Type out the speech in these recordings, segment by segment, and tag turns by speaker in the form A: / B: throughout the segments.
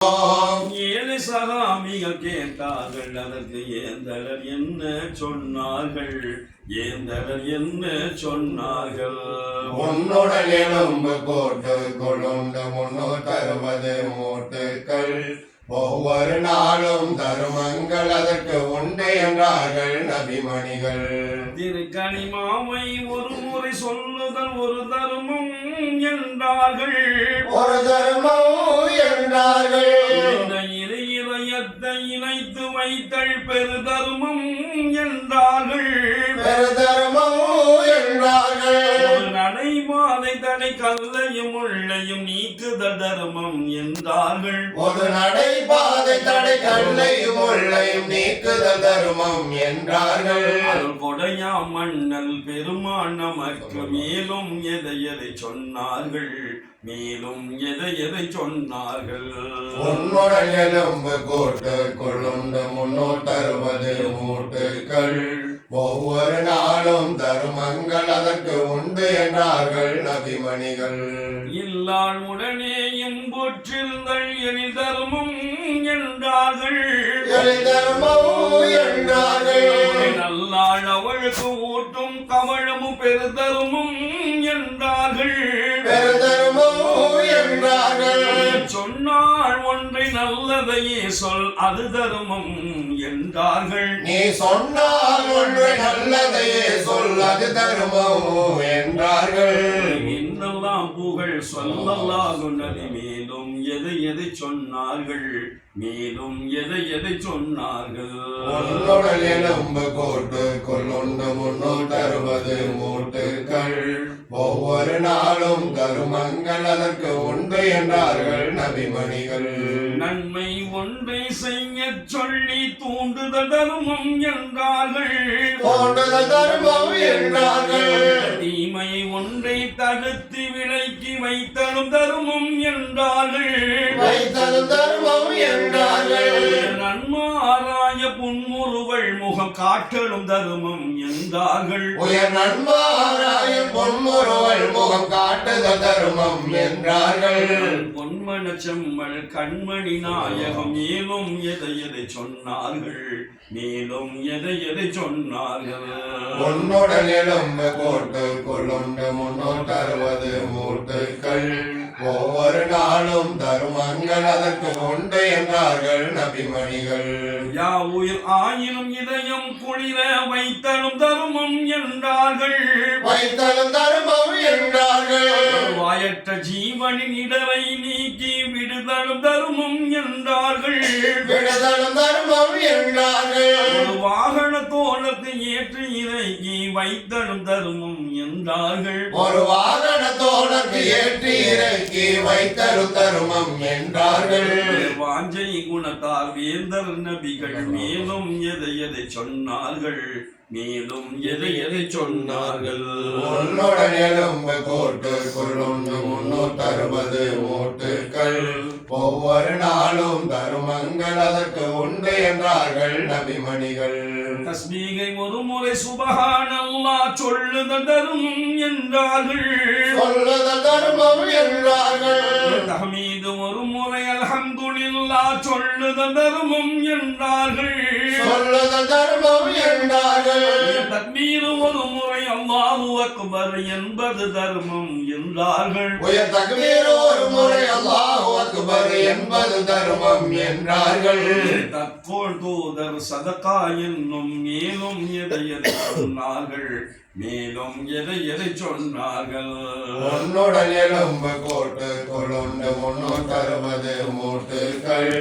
A: ஏழை சகாமிகள் கேட்டார்கள், அதற்கு ஏந்தலர் என்ன சொன்னார்கள்? ஏந்தலர் என்ன சொன்னார்கள்?
B: உன்னுடன் எலும்பு போட்டு கொழுந்து 360 மூட்டுக்கள் ஒவ்வொரு நாளும் தருமங்கள் அதற்கு உண்டு என்றார்கள் நபிமணிகள்.
A: திருக்கணிமாவை ஒரு முறை சொல்லுதல் ஒரு தர்மம் என்றார்கள்.
B: ஒரு தர்மம் என்றார்கள்.
A: இதயத்தை இணைத்து வைத்தல் பெரு தர்மம் என்றார்கள்.
B: பெரு தர்மம் என்றார்கள்.
A: நடைபாதை தடை கல்லையும் உள்ளையும் நீக்குதல் தர்மம் என்றார்கள்.
B: ஒரு நடைபாதை தடை கல்லையும் உள்ளையும் நீக்குதல் தர்மம் என்றார்கள்.
A: கொடையா மன்னல் பெருமான் நமக்கு மேலும் எதை சொன்னார்கள்? மேலும் எதை சொன்னார்கள்?
B: உன்னுடன் எலும்பு போட்டு கொழுந்து 360 மூட்டுக்கள் ஒவ்வொரு நாளும் தருமங்கள் அதற்கு உண்டு என்றார்கள் நபிமணிகள்.
A: இல்லாள் உடனே இன்புற்றிருந்தல் எழில் தர்மம் என்றார்கள்.
B: எழில் தர்மம் என்றார்கள்.
A: நல்லாள் அவளுக்கு ஊட்டும் கவளமும் பெரு தர்மம் என்றார்கள்.
B: பெரு தர்மம் என்றார்கள்.
A: சொன்னாள் ஒன்றை நல்லதையே சொல் அது தர்மம் என்றார்கள்.
B: நீ சொன்னால் ஒன்றை நல்லதையே சொல் அது தர்மம் என்றார்கள்.
A: இன்னெல்லாம் புகழ் சொல்லல்லாஹு நபி மேலும் எதை சொன்னார்கள்? மேலும் எதை சொன்னார்கள்?
B: உன்னுடன் எலும்பு போட்டு கொழுந்து 360 மூட்டுக்கள் ஒவ்வொரு நாளும் தருமங்கள் அதற்கு உண்டு என்றார்கள் நபிமணிகள்.
A: நன்மை ஒன்றை செய்ய சொல்லி தூண்டுதல் தர்மம் என்றார்கள்.
B: தூண்டுதல் தர்மம் என்றார்கள்.
A: தீமை ஒன்றை தடுத்து விலக்கி வைத்தலும் தர்மம் என்றார்கள்.
B: வைத்தலும் தர்மம் என்றார்கள்.
A: நன்மாராய புன்முறுவல் முகம் காட்டலும் தர்மம் என்றார்கள்.
B: உயர் நன்மாராய பொன்முறுவல் முகம் காட்டுதல் தர்மம் என்றார்கள்.
A: பொன்மன செம்மல் கண்மணி நாயகம் மேலும் எதை சொன்னார்கள்? மேலும் எதை சொன்னார்கள்?
B: உன்னுடன் எலும்பு போட்டு கொழுந்து 360 மூட்டுக்கள் ஒவ்வொரு நாளும் தருமங்கள் அதற்கு உண்டு என்றார்கள் நபிமணிகள்.
A: யா உயிர் ஆயினும் இதயம் குளிர வைத்தலும் தர்மம் என்றார்கள்.
B: வைத்தலும் தர்மம் என்றார்கள்.
A: வாயற்ற ஜீவனின் இடரை நீக்கி விடுதலும் தர்மம் என்றார்கள்.
B: விடுதலும் தர்மம் என்றார்கள்.
A: ஒரு வாகன தோளத்தை ஏற்றி இறக்கி வைத்தலும் தர்மம் என்றார்கள்.
B: ஒரு வாகன தோளத்தை ஏற்றி இறக்கி வைத்தலும் தர்மம் என்றார்கள்.
A: வாஞ்சை குணத்தால் வேந்தர் நபிகள் மேலும் எதை சொன்னார்கள்? மேலும் எதை சொன்னார்கள்?
B: உன்னுடன் எலும்பு போட்டு கொழுந்து 360 மூட்டுக்கள் ஒவ்வொரு நாளும் தருமங்கள் அதற்கு உண்டு என்றார்கள் நபிமணிகள்.
A: தஸ்பீகை ஒரு முறை சுபஹானல்லாஹ் சொல்லுதல் தர்மம் என்றார்கள்.
B: சொல்லுதல் தர்மம் என்றார்கள்.
A: தஹ்மீது ஒரு முறை அல்ஹம்துலில்லாஹ் சொல்லுதல் தர்மம் என்றார்கள்.
B: சொல்லுதல் தர்மம் என்றார்கள்.
A: தக்பீர் ஒரு முறை அல்லாஹு அக்பர் என்பது தர்மம் என்றார்கள்.
B: உயர் தக்பீர் ஒரு முறை அல்லாஹு அக்பர் என்பது தர்மம் என்றார்கள்.
A: தக்கோள் தூதர் சதகா என்னும் மேலும் எதை சொன்னார்கள்? மேலும் எதை சொன்னார்கள்?
B: உன்னுடன் எலும்பு போட்டு கொழுந்து 360 மூட்டுக்கள்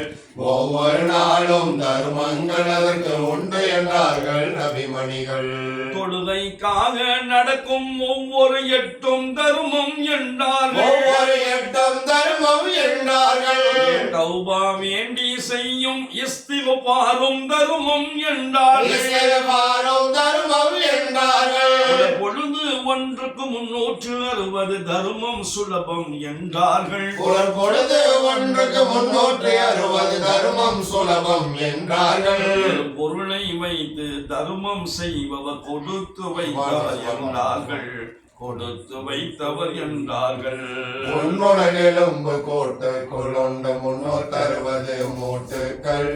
B: ஒவ்வொரு நாளும் தர்மங்கள் அதற்கு உண்டு என்றார்கள் நபிமணிகள்.
A: தொழுகைக்காக நடக்கும் ஒவ்வொரு எட்டும் தர்மம் என்றார்கள்.
B: ஒவ்வொரு எட்டும் தர்மம் என்றார்கள்.
A: தௌபா வேண்டி செய்யும் இஸ்திக்பாரும் தர்மம் என்றார்கள்.
B: இஸ்திக்பாரும் தர்மம் என்றார்கள்.
A: பொழுது ஒன்றுக்கு 360 தர்மம் சுலபம் என்றார்கள்.
B: ஒரு பொழுது ஒன்றுக்கு 360 தர்மம் சுலபம் என்றார்கள்.
A: பொருளை வைத்து தர்மம் செய்பவர் கொடுத்து வைத்தார் என்றார்கள். கொடுத்து வைத்தவர் என்றார்கள்.
B: உன்னுடன் எலும்பு கோட்டு கொள்ளுண்டு முன்னோர் தருவது மூட்டுக்கள்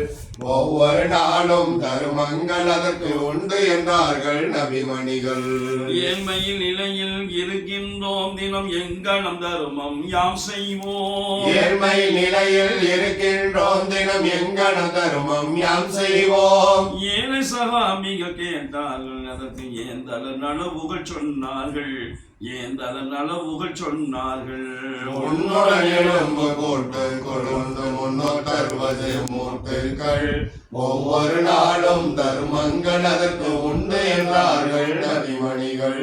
B: ஒவ்வொரு நாளும் தருமங்கள் அதற்கு உண்டு என்றார்கள் நபிமணிகள்.
A: ஏழ்மையின் நிலையில் இருக்கின்றோம் தினம் எங்கனம் தருமம் யாம் செய்வோம்.
B: ஏழ்மை நிலையில் இருக்கின்றோம் தினம் எங்கன தருமம் யாம் செய்வோம்.
A: ஏழை சகாமிகள் கேட்டார்கள் அதற்கு ஏந்தல நனவுகள் சொன்னார்கள். ஏந்தல நனவுகள் சொன்னார்கள்.
B: உன்னுடன் எலும்பு கோட்டு கொழுந்து முன்னோர் தருவது மூட்டுக்கள் ஒவ்வொரு நாளும் தர்மங்கள் அதற்கு உண்டு என்றார்கள் நபிமணிகள்.